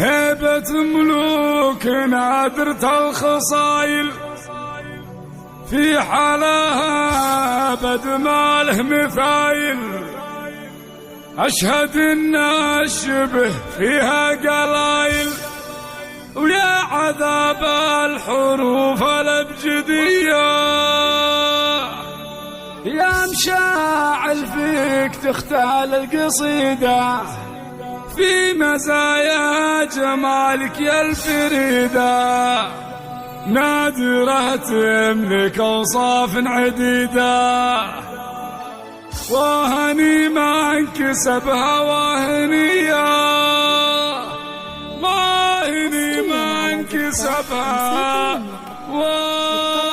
هيبة ملوك نادرة الخصايل، في حالها بد ما له مثايل. أشهد إن الشبه فيها قلايل، ويا عذاب الحروف الأبجدية. يا مشاعل فيك تختال القصيدة، في مزايا جمالك يا الفريدة. نادرة تملك أوصاف عديدة، وهني ما انكسبها واهنية. واهني ما انكسبها واهنية.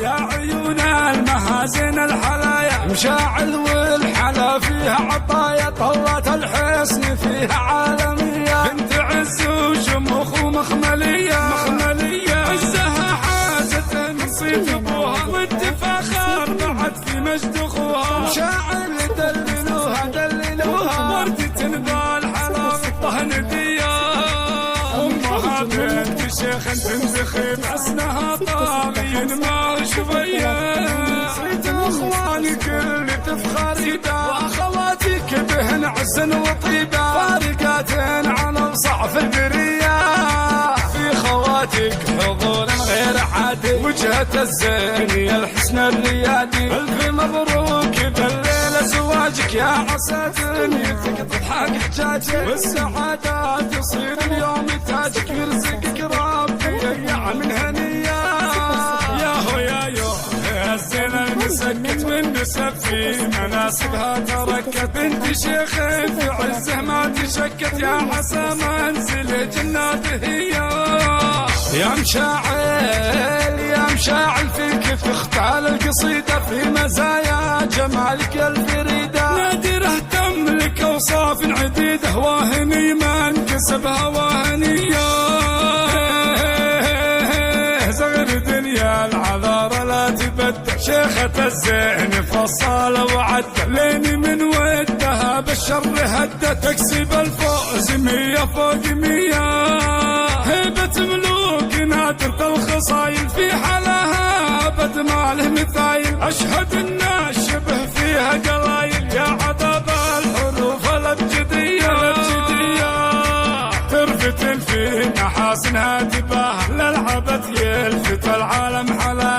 يا عيون المهازن الحلايا، مشاعل والحلا فيها عطايا. طلت الحسن فيها عالمية، بنت عز وشموخ ومخملية. عزها حازت نصيت ابوها، والتفاخر بعد في مجد اخوها. مشاعل دللوها وردة بالحلا بالطهندية. امها بنت شيخ تنزخي بحسنها طاغي ما شوية. صيت اخوانك اللي تفخري به، واخواتك بهن عز وطيبة. فارقات عن الصعف البرية، في خواتك حضور غير عادي. وجهة الزين الحسن الريادي، الف مبروك بالليلة زواجك. يا عسى دنيتك تضحك حجاجك، والسعادة تصير اليوم تاجك. يرزقك ربي يا من هنية. ياهو يايو الزين المسكت والنسب في مناسبها تركت. بنت شيخ في عزه ما تشكت، يا عسى منزل جنات هي. يا مشاعل فيك تختال القصيدة، في مزايا جمالك الفريدة. نادرة تملك أوصاف عديدة، واهني ما انكسبها واهنية. زغر دنيا العذارى لا تبدل، شيخة الزين فصالة وعدة. ليني من ودها بالشر هدة، تكسب الفوز 100 فوق 100. هيبة ملوك نادرة الخصايل، في حالها أبد ما له مثايل. أشهد إن الشبه فيها قلايل، يا عذاب الحروف الأبجدية. ترفت في محاسنها تباهى، للعبث يلفت العالم حلا.